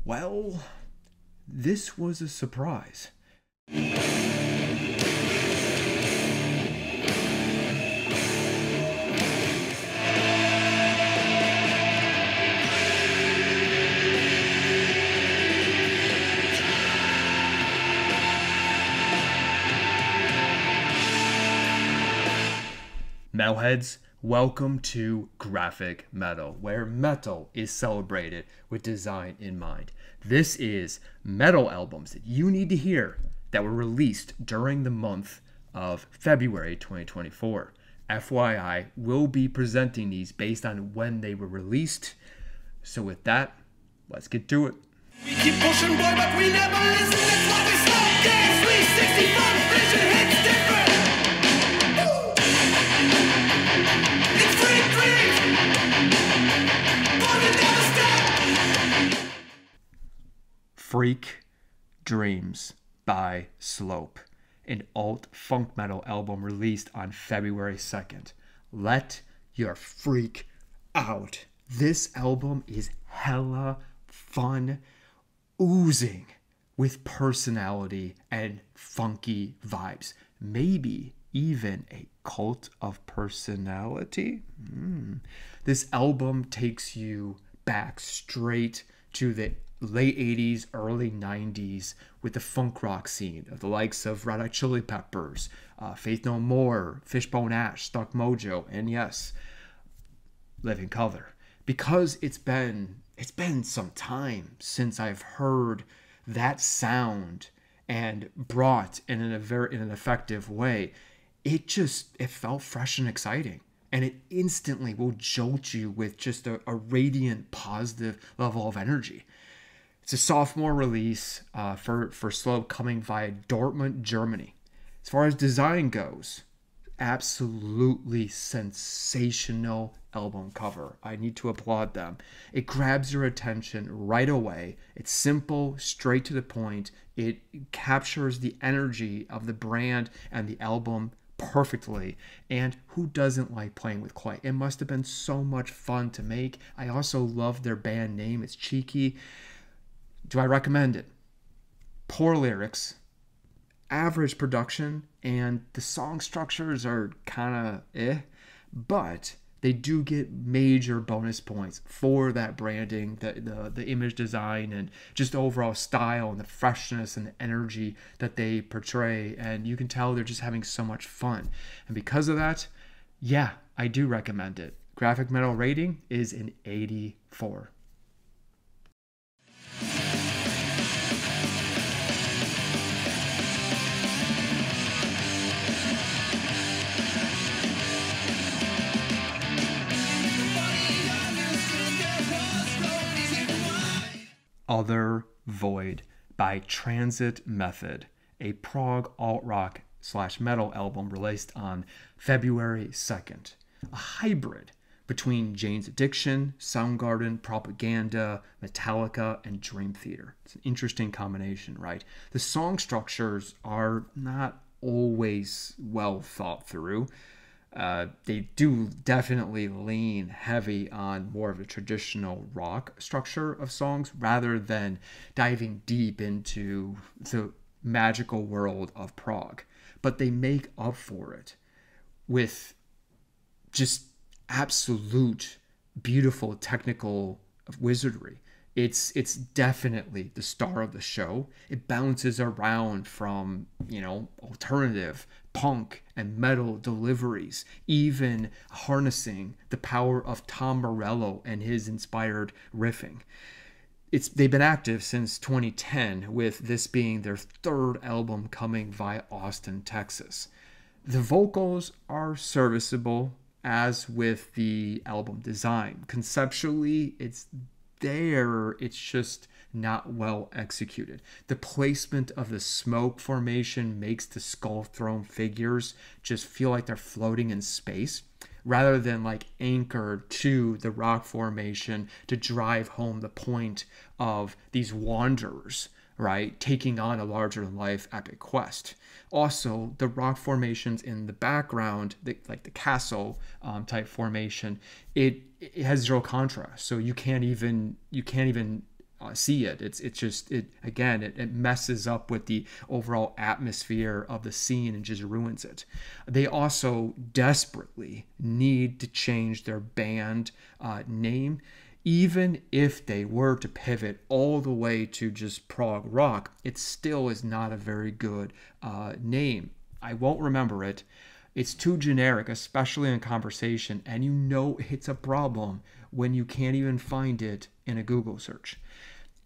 Well, this was a surprise. Metalheads, welcome to Graphic Metal, where metal is celebrated with design in mind. This is metal albums that you need to hear that were released during the month of February 2024. FYI, we'll be presenting these based on when they were released. So with that, let's get to it. We keep pushing, boy, but we never listen. That's why we stop. Dance 365 vision hits different. It's free dreams, but we never stop. Freak Dreams by Slope, an alt funk metal album released on February 2nd. Let your freak out. This album is hella fun, oozing with personality and funky vibes. Maybe even a cult of personality. This album takes you back straight to the late 80s, early 90s with the funk rock scene of the likes of Red Hot Chili Peppers, Faith No More, Fishbone Ash, Stuck Mojo, and yes, Living Colour. Because it's been some time since I've heard that sound and brought in an effective way, it felt fresh and exciting. And it instantly will jolt you with just a radiant, positive level of energy. It's a sophomore release for Slope, coming via Dortmund, Germany. As far as design goes, absolutely sensational album cover. I need to applaud them. It grabs your attention right away. It's simple, straight to the point. It captures the energy of the brand and the album perfectly. And who doesn't like playing with clay? It must have been so much fun to make. I also love their band name. It's cheeky. Do I recommend it? Poor lyrics, average production, and the song structures are kind of but they do get major bonus points for that branding, the image design, and just overall style and the freshness and the energy that they portray. And you can tell they're just having so much fun. And because of that, yeah, I do recommend it. Graphic Metal rating is an 84. Othervoid by Transit Method, a prog alt-rock / metal album released on February 2nd. A hybrid between Jane's Addiction, Soundgarden, Propaganda, Metallica, and Dream Theater. It's an interesting combination, right? The song structures are not always well thought through. They do definitely lean heavy on more of a traditional rock structure of songs rather than diving deep into the magical world of prog. But they make up for it with just absolute beautiful technical wizardry. It's definitely the star of the show. It bounces around from, alternative, punk, and metal deliveries, even harnessing the power of Tom Morello and his inspired riffing. They've been active since 2010, with this being their third album coming via Austin, Texas. The vocals are serviceable, as with the album design. Conceptually, it's there, it's just not well executed. The placement of the smoke formation makes the skull throne figures just feel like they're floating in space rather than like anchored to the rock formation to drive home the point of these wanderers, right, taking on a larger than life epic quest. Also, the rock formations in the background, like the castle type formation, it has zero contrast, so you can't even see it. It's just, it again, it messes up with the overall atmosphere of the scene and just ruins it. They also desperately need to change their band name. Even if they were to pivot all the way to just prog rock, it still is not a very good name. I won't remember it. It's too generic, especially in conversation, and you know it's a problem when you can't even find it in a Google search.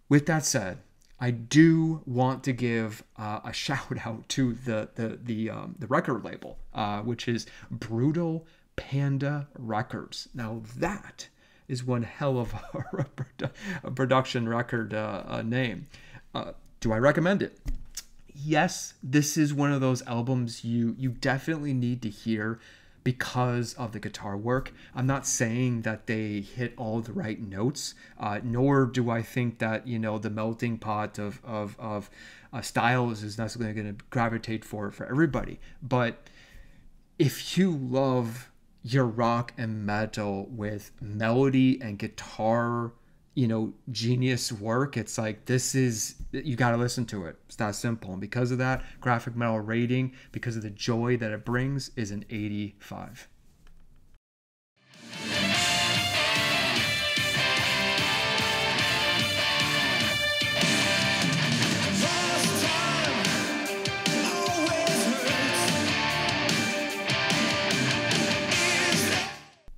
With that said, I do want to give a shout out to the record label, which is Brutal Panda Records. Now that is one hell of a production record name. Do I recommend it? Yes, this is one of those albums you definitely need to hear because of the guitar work. I'm not saying that they hit all the right notes, nor do I think that, you know, the melting pot of styles is necessarily going to gravitate for everybody. But if you love your rock and metal with melody and guitar, you know, genius work, it's like, this is, you got to listen to it. It's that simple. And because of that, Graphic Metal rating, because of the joy that it brings, is an 85.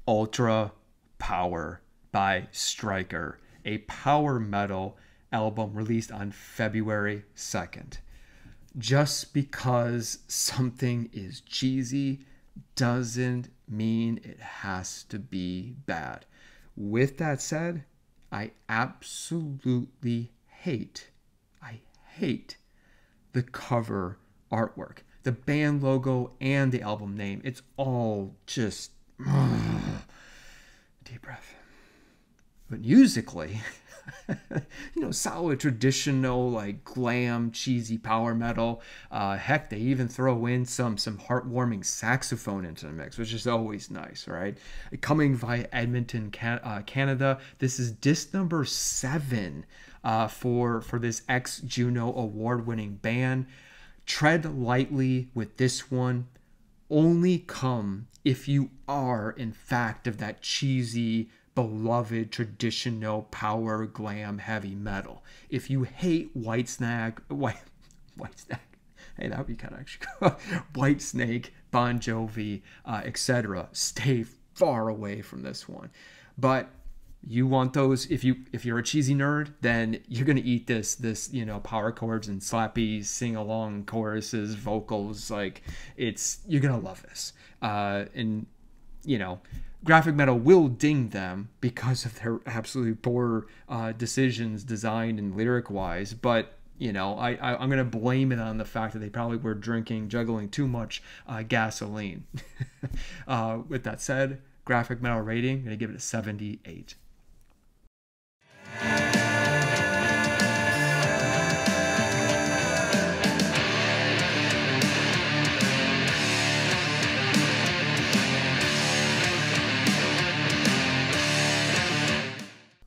Ultrapower by Striker, a power metal album released on February 2nd. Just because something is cheesy doesn't mean it has to be bad. With that said, I absolutely hate the cover artwork. The band logo and the album name, it's all just deep breath. But musically, you know, solid traditional, like glam, cheesy power metal. Heck, they even throw in some heartwarming saxophone into the mix, which is always nice, right? Coming via Edmonton, Canada. This is disc number 7 for this ex-Juno award-winning band. Tread lightly with this one. Only come if you are, in fact, of that cheesy, beloved, traditional, power, glam, heavy metal. If you hate Whitesnake, hey, that would be kind of actually cool. Whitesnake, Bon Jovi, etc. Stay far away from this one. But you want those, if you're a cheesy nerd, then you're gonna eat this you know, power chords and slappy sing along choruses, vocals. Like, you're gonna love this. And you know, Graphic Metal will ding them because of their absolutely poor decisions, design and lyric wise. But you know, I'm gonna blame it on the fact that they probably were juggling too much gasoline. With that said, Graphic Metal rating, I'm gonna give it a 78.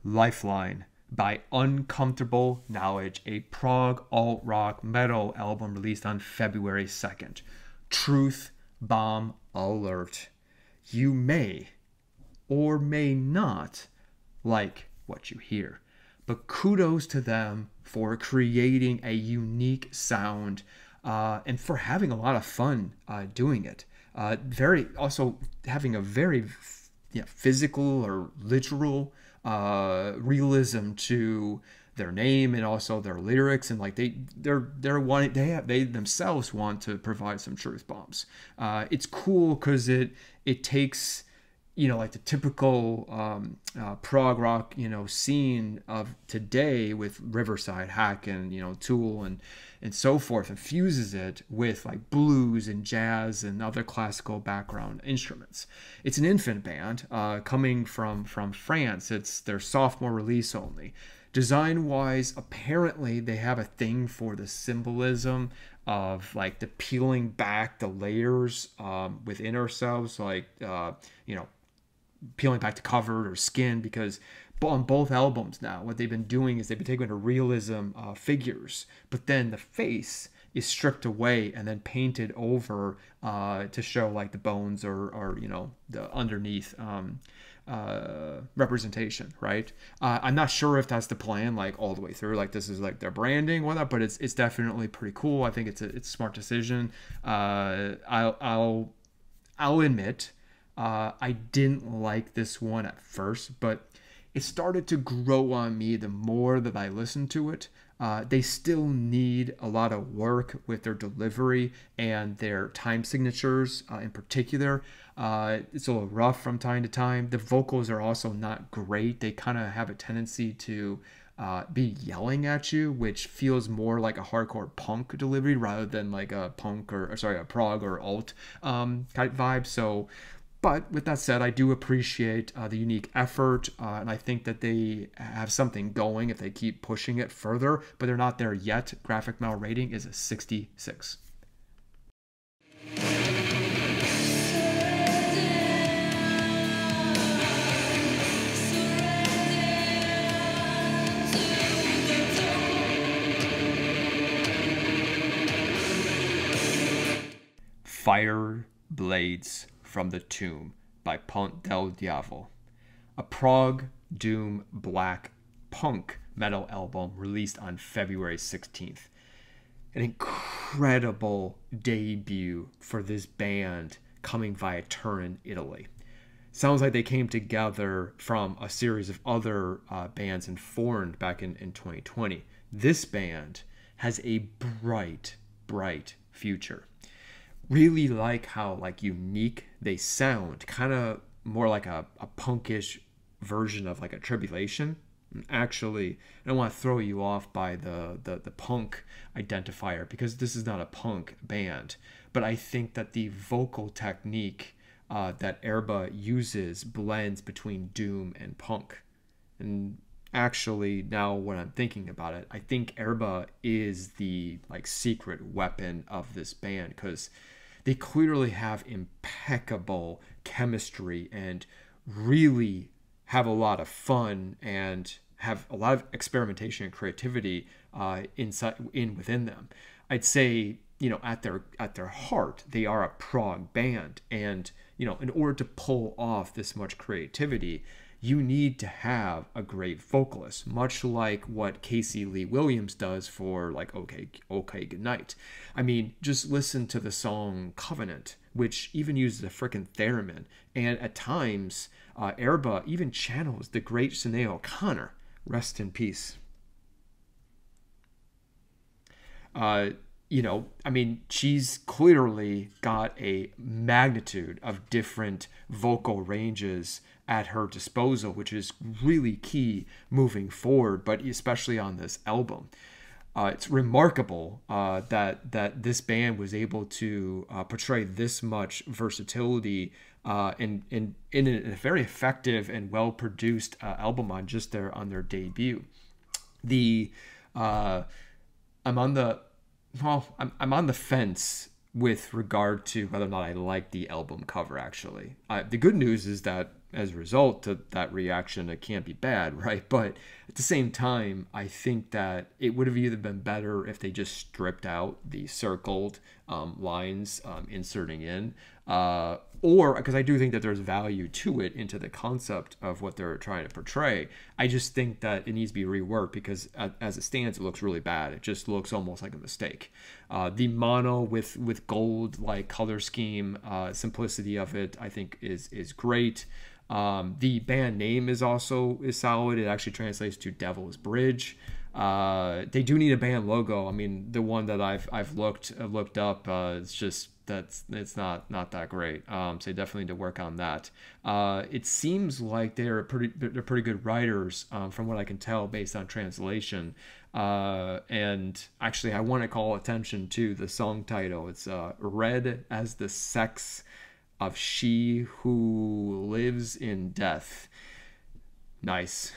Lifeline by Uncomfortable Knowledge, a prog alt-rock metal album released on February 2nd. Truth bomb alert. You may or may not like what you hear, but kudos to them for creating a unique sound and for having a lot of fun doing it. Also having a very physical or literal realism to their name and also their lyrics, and like they themselves want to provide some truth bombs. It's cool because it takes, you know, like the typical prog rock, you know, scene of today with Riverside, Hack, and, you know, Tool and so forth, and fuses it with like blues and jazz and other classical background instruments. It's an infant band coming from France. It's their sophomore release only. Design-wise, apparently they have a thing for the symbolism of like the peeling back the layers within ourselves, like you know, peeling back the cover or skin, because But on both albums now, what they've been doing is they've been taking to realism figures, but then the face is stripped away and then painted over to show like the bones or you know, the underneath representation, right? I'm not sure if that's the plan, like all the way through, like this is like their branding or that, but it's definitely pretty cool. I think it's a smart decision. I'll admit, I didn't like this one at first, but it started to grow on me the more that I listened to it. They still need a lot of work with their delivery and their time signatures in particular. It's a little rough from time to time. The vocals are also not great. They kind of have a tendency to be yelling at you, which feels more like a hardcore punk delivery rather than like a punk or sorry, a prog or alt type vibe. So, but with that said, I do appreciate the unique effort, and I think that they have something going if they keep pushing it further, but they're not there yet. GrafikMetal rating is a 66. Fire Blades from the Tomb by Ponte del Diavolo, a prog, doom, black, punk metal album released on February 16th. An incredible debut for this band coming via Turin, Italy. Sounds like they came together from a series of other bands and formed back in 2020. This band has a bright future. Really like how like unique they sound, kind of more like a punkish version of like a Tribulation. Actually, I don't want to throw you off by the punk identifier because this is not a punk band, but I think that the vocal technique that Erba uses blends between doom and punk. And actually, now when I'm thinking about it, I think Erba is the like secret weapon of this band, because they clearly have impeccable chemistry and really have a lot of fun and have a lot of experimentation and creativity within them. I'd say, you know, at their heart, they are a prog band, and you know, in order to pull off this much creativity, you need to have a great vocalist, much like what Casey Lee Williams does for like Okay Goodnight. I mean, just listen to the song Covenant, which even uses a freaking theremin, and at times Erba even channels the great Sinead O'Connor. Rest in peace. You know, I mean, she's clearly got a magnitude of different vocal ranges at her disposal, which is really key moving forward, but especially on this album. It's remarkable that this band was able to portray this much versatility in a very effective and well-produced album on their debut. I'm on the fence with regard to whether or not I like the album cover, actually. The good news is that as a result of that reaction, it can't be bad, right? But at the same time, I think that it would have either been better if they just stripped out the circled lines inserting in, or because I do think that there's value to it into the concept of what they're trying to portray. I just think that it needs to be reworked because as it stands, it looks really bad. It just looks almost like a mistake. The mono with gold like color scheme, simplicity of it, I think is great. The band name is solid. It actually translates to Devil's Bridge. They do need a band logo. I mean, the one that I've looked up, it's not that great. So they definitely need to work on that. It seems like they're pretty good writers, from what I can tell based on translation. And actually, I want to call attention to the song title. It's Red as the Sex of She Who Lives in Death. Nice.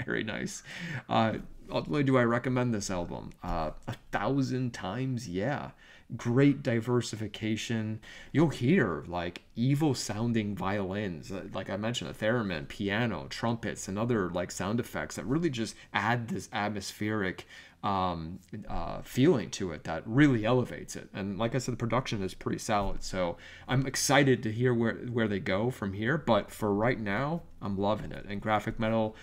Very nice. Ultimately, do I recommend this album? 1,000 times, yeah. Great diversification. You'll hear like evil sounding violins, like I mentioned, a theremin, piano, trumpets, and other like sound effects that really just add this atmospheric feeling to it that really elevates it. And like I said, the production is pretty solid, so I'm excited to hear where they go from here. But for right now, I'm loving it, and GrafikMetal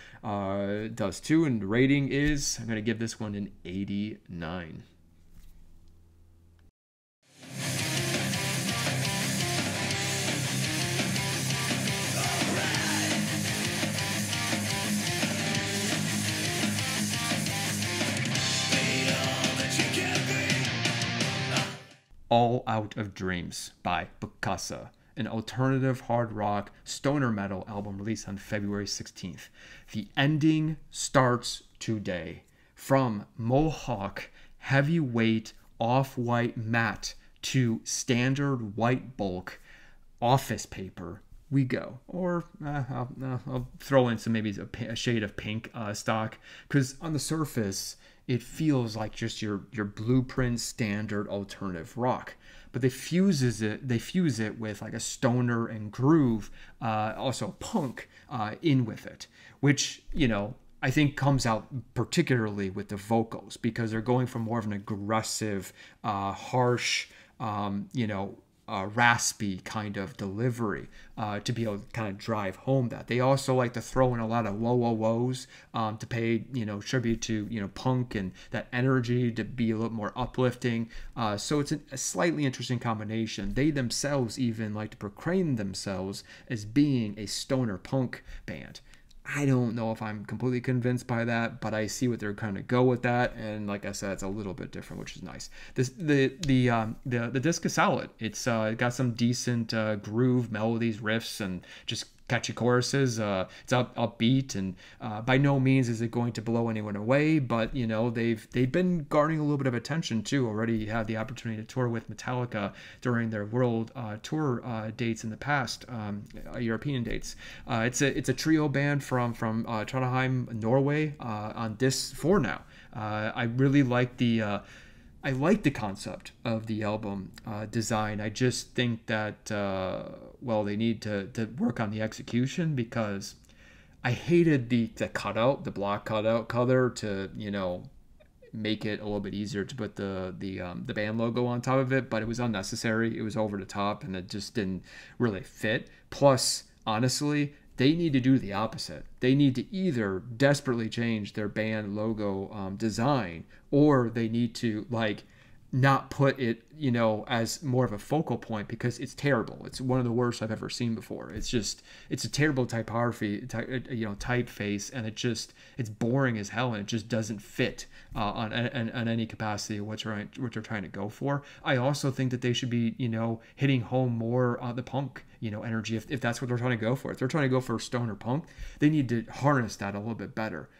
does too. And the rating is, I'm gonna give this one an 89. All Out of Dreams by Bokassa, an alternative hard rock stoner metal album released on February 16th. The ending starts today. From Mohawk heavyweight off-white matte to standard white bulk office paper, we go. Or I'll throw in some, maybe a shade of pink stock, because on the surface it feels like just your blueprint standard alternative rock, but they fuse it with like a stoner and groove, also punk in with it, which, you know, I think comes out particularly with the vocals, because they're going from more of an aggressive, harsh, raspy kind of delivery to be able to kind of drive home that. They also like to throw in a lot of whoa whoa whoas to pay, tribute to, punk and that energy to be a little more uplifting. So it's a slightly interesting combination. They themselves even like to proclaim themselves as being a stoner punk band. I don't know if I'm completely convinced by that, but I see what they're kind of go with that, and like I said, it's a little bit different, which is nice. The disc is solid. It's got some decent groove, melodies, riffs, and just catchy choruses. It's upbeat, and by no means is it going to blow anyone away, but they've been garnering a little bit of attention too. Already had the opportunity to tour with Metallica during their world tour dates in the past, European dates. It's a trio band from Trondheim, Norway, on disc 4 now. I really like I like the concept of the album design. I just think that, they need to work on the execution, because I hated the cutout, the block cutout color to, make it a little bit easier to put the band logo on top of it, but it was unnecessary. It was over the top, and it just didn't really fit. Plus, honestly, they need to do the opposite. They need to either desperately change their band logo design, or they need to not put it, as more of a focal point, because it's terrible. It's one of the worst I've ever seen before. It's a terrible typography, typeface, and it's boring as hell, and it just doesn't fit on any capacity of what they're trying to go for. I also think that they should be, hitting home more on the punk, energy, if that's what they're trying to go for. If they're trying to go for stoner punk, they need to harness that a little bit better.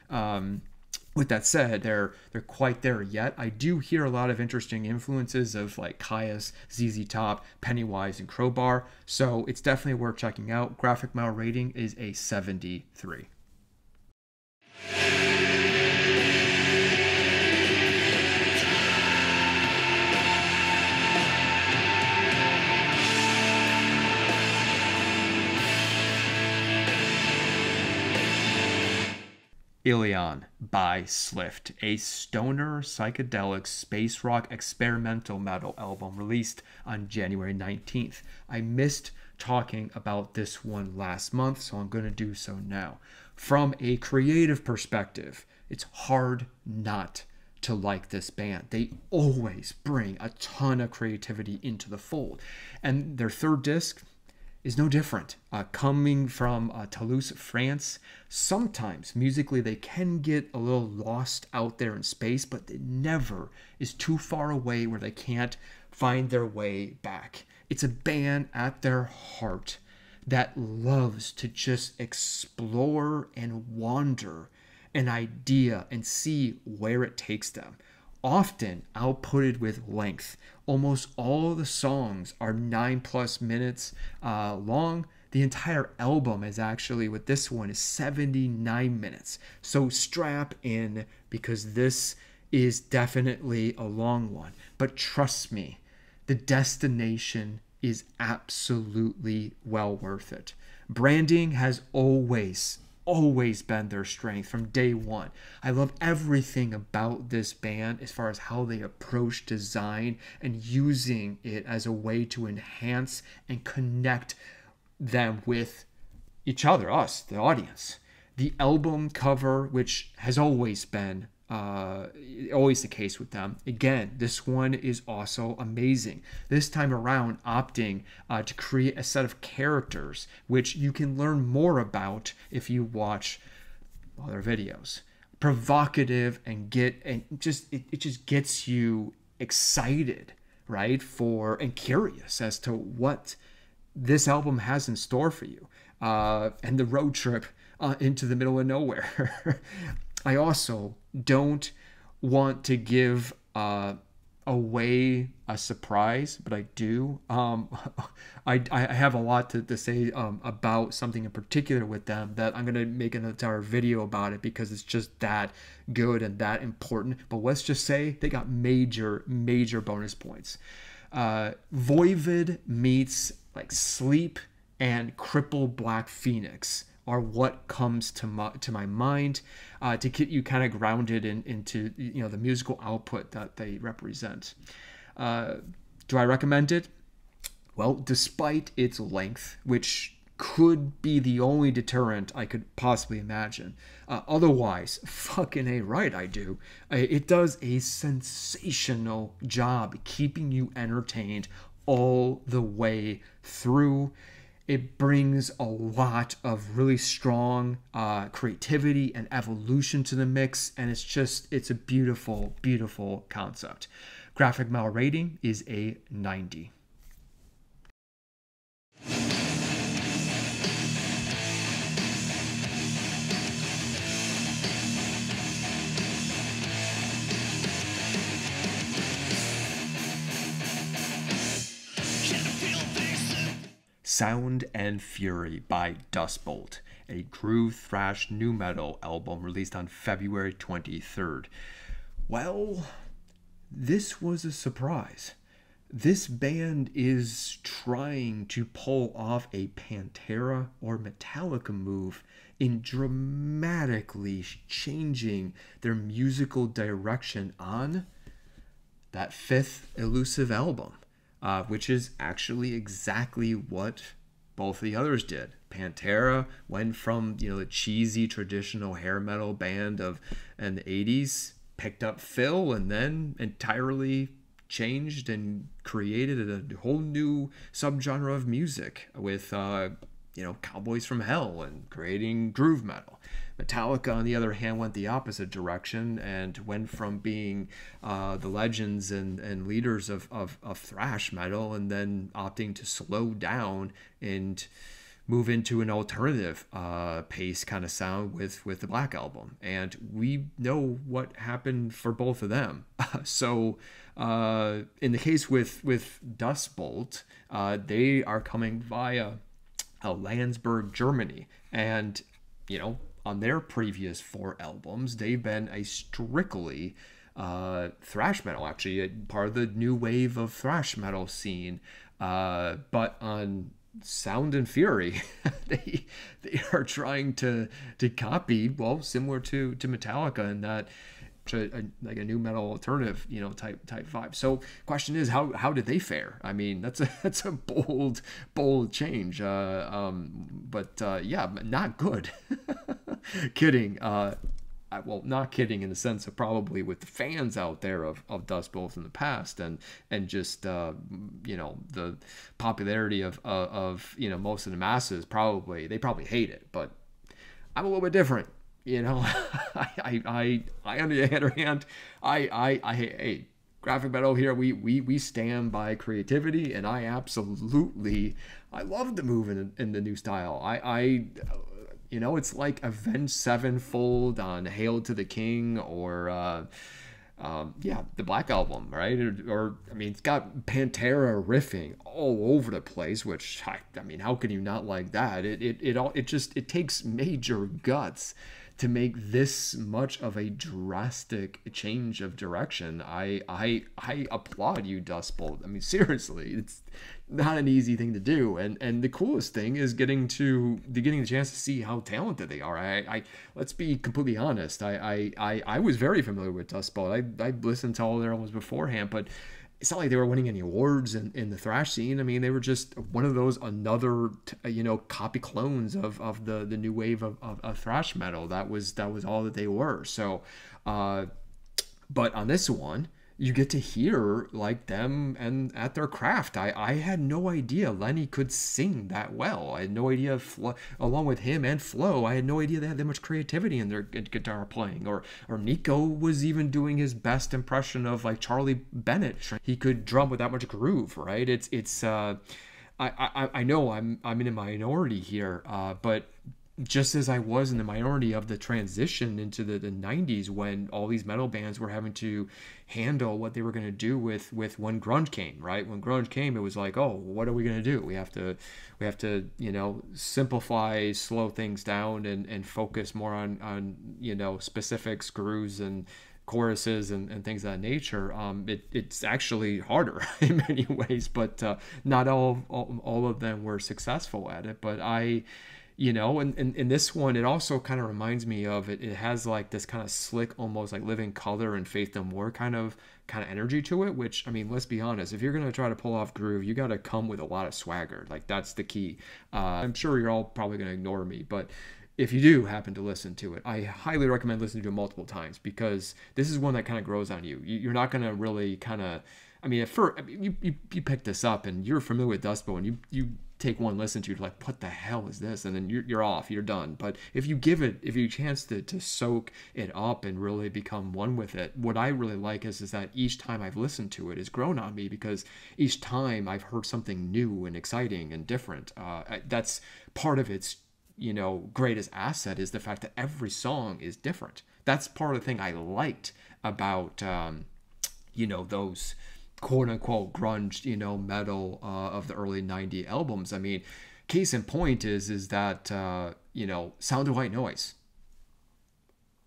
With that said, they're quite there yet. I do hear a lot of interesting influences of like Caius, ZZ Top, Pennywise, and Crowbar, so it's definitely worth checking out. GrafikMetal rating is a 73. Ilion by Slift, a stoner psychedelic space rock experimental metal album released on January 19th. I missed talking about this one last month, so I'm going to do so now. From a creative perspective, it's hard not to like this band. They always bring a ton of creativity into the fold, and their third disc is no different. Coming from Toulouse, France, sometimes musically they can get a little lost out there in space, but it never is too far away where they can't find their way back. It's a band at their heart that loves to just explore and wander an idea and see where it takes them. Often outputted with length. Almost all of the songs are 9+ minutes long. The entire album is actually, with this one, is 79 minutes. So strap in, because this is definitely a long one. But trust me, the destination is absolutely well worth it. Branding has always been their strength from day one. I love everything about this band as far as how they approach design and using it as a way to enhance and connect them with each other, us, the audience. The album cover, which has always been always the case with them. Again, this one is also amazing. This time around, opting to create a set of characters, which you can learn more about if you watch other videos. Provocative and it just gets you excited, right? And curious as to what this album has in store for you. And the road trip into the middle of nowhere. I also don't want to give away a surprise, but I do. I have a lot to say about something in particular with them that I'm going to make an entire video about it because it's just that good and that important. But let's just say they got major bonus points. Voivod meets like Sleep and Cripple Black Phoenix are what comes to my mind to get you kind of grounded into the musical output that they represent. Do I recommend it? Well, despite its length, which could be the only deterrent I could possibly imagine. Otherwise, fucking A right, I do. It does a sensational job keeping you entertained all the way through. It brings a lot of really strong creativity and evolution to the mix, and it's a beautiful, beautiful concept. GrafikMetal rating is a 90. Sound and Fury by Dustbolt, a groove thrash nu metal album released on February 23rd. Well, this was a surprise. This band is trying to pull off a Pantera or Metallica move in dramatically changing their musical direction on that fifth Elusive album. Which is actually exactly what both the others did. Pantera went from the cheesy traditional hair metal band in the 80s, picked up Phil, and then entirely changed and created a whole new subgenre of music with Cowboys from Hell and creating groove metal. Metallica, on the other hand, went the opposite direction and went from being the legends and leaders of thrash metal and then opting to slow down and move into an alternative pace kind of sound with the Black Album. And we know what happened for both of them. So in the case with Dustbolt, they are coming via Landsberg, Germany. And, on their previous 4 albums, they've been a strictly thrash metal, actually, part of the new wave of thrash metal scene. But on Sound and Fury, they are trying to copy, well, similar to Metallica in that like a new metal alternative, type vibe. So question is, how did they fare? I mean, that's a bold change. But yeah, not good. Kidding. Well, not kidding in the sense of probably with the fans out there of Dustbolt in the past and just the popularity of most of the masses, they probably hate it, but I'm a little bit different. I on the other hand, I hate graphic metal here. We stand by creativity, and I love the move in the new style. It's like Avenged Sevenfold on Hail to the King or the Black Album, right? Or it's got Pantera riffing all over the place, which how can you not like that? It takes major guts to make this much of a drastic change of direction, I applaud you, Dust Bowl. I mean, seriously, it's not an easy thing to do, and the coolest thing is getting the chance to see how talented they are. I let's be completely honest. I was very familiar with Dust Bowl. I listened to all their albums beforehand, but it's not like they were winning any awards in the thrash scene. I mean, they were just one of those another copy clones of the new wave of thrash metal. That was all that they were. So, but on this one, you get to hear like them and at their craft. I had no idea Lenny could sing that well. I had no idea, along with him and Flo, I had no idea they had that much creativity in their guitar playing. Or Nico was even doing his best impression of like Charlie Bennett. He could drum with that much groove, right? I know I'm in a minority here, but just as I was in the minority of the transition into the 90s, when all these metal bands were having to handle what they were going to do with when grunge came, right? When grunge came, it was like, oh, what are we going to do? We have to simplify, slow things down, and focus more on specifics, grooves, and choruses and things of that nature. It's actually harder in many ways, but not all of them were successful at it. But and in this one, it also kind of reminds me of it has like this kind of slick, almost like Living Color and Faith No More kind of energy to it, which, I mean, let's be honest, if you're going to try to pull off groove, you got to come with a lot of swagger. Like, that's the key. I'm sure you're all probably going to ignore me, but if you do happen to listen to it, I highly recommend listening to it multiple times, because this is one that kind of grows on you. You're not going to really kind of, I mean, you pick this up and you're familiar with Dust Bowl, and you take one listen to it, like, what the hell is this? And then you're off, you're done. But if you give it a chance to soak it up and really become one with it, what I really like is that each time I've listened to it, it's grown on me, because each time I've heard something new and exciting and different. That's part of its greatest asset, is the fact that every song is different. That's part of the thing I liked about those quote-unquote grunge metal of the early 90 albums. I mean, case in point is that Sound of White Noise,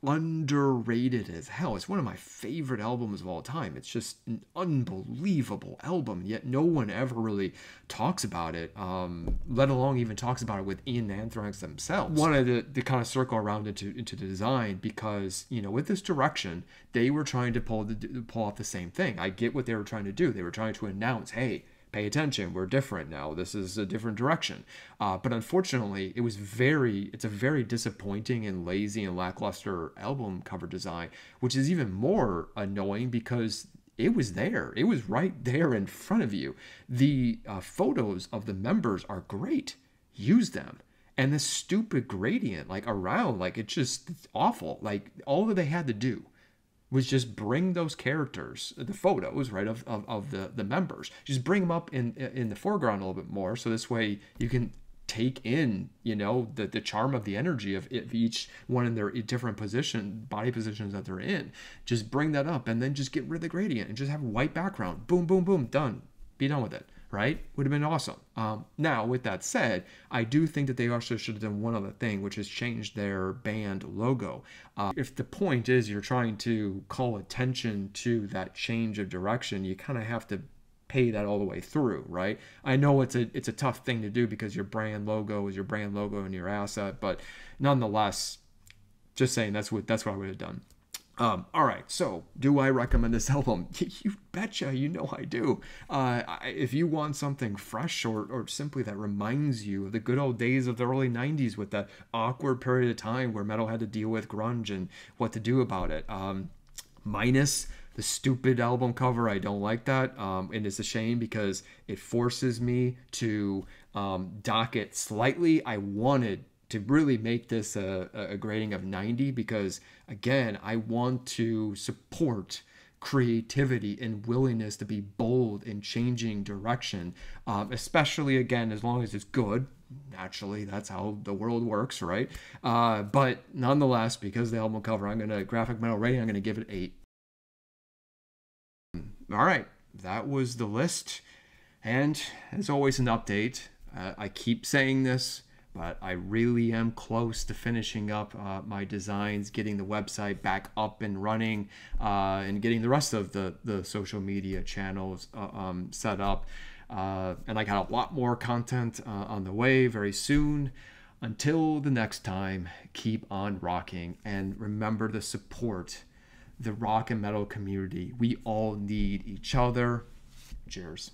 underrated as hell. It's one of my favorite albums of all time. It's just an unbelievable album, yet no one ever really talks about it, let alone even talks about it within Anthrax themselves. Wanted to kind of circle around into the design, because with this direction, they were trying to pull off the same thing. I get what they were trying to do. They were trying to announce, hey, pay attention, we're different now. This is a different direction. But unfortunately, it's a very disappointing and lazy and lackluster album cover design, which is even more annoying because it was there. It was right there in front of you. The photos of the members are great. Use them. And the stupid gradient, like around, like it's awful. Like, all that they had to do was just bring those characters, the photos, right, of the members, just bring them up in the foreground a little bit more, so this way you can take in, the charm of the energy of each one in their different body positions that they're in. Just bring that up, and then just get rid of the gradient and just have a white background. Boom, boom, boom, done. Be done with it. Right? Would have been awesome. Now, with that said, I do think that they also should have done one other thing, which is change their band logo. If the point is you're trying to call attention to that change of direction, you kind of have to pay that all the way through, right? I know it's a tough thing to do, because your brand logo is your brand logo and your asset, but nonetheless, just saying, that's what I would have done. All right, so do I recommend this album? You betcha, I do. If you want something fresh or simply that reminds you of the good old days of the early 90s, with that awkward period of time where metal had to deal with grunge and what to do about it, minus the stupid album cover, I don't like that, and it's a shame because it forces me to dock it slightly. I wanted to really make this a grading of 90, because again, I want to support creativity and willingness to be bold in changing direction, especially, again, as long as it's good. Naturally, that's how the world works, right? But nonetheless, because the album cover, Graphic Metal rating, I'm gonna give it 8. All right, that was the list, and as always, an update. I keep saying this, but I really am close to finishing up my designs, getting the website back up and running, and getting the rest of the social media channels set up. And I got a lot more content on the way very soon. Until the next time, keep on rocking, and remember to support the rock and metal community. We all need each other. Cheers.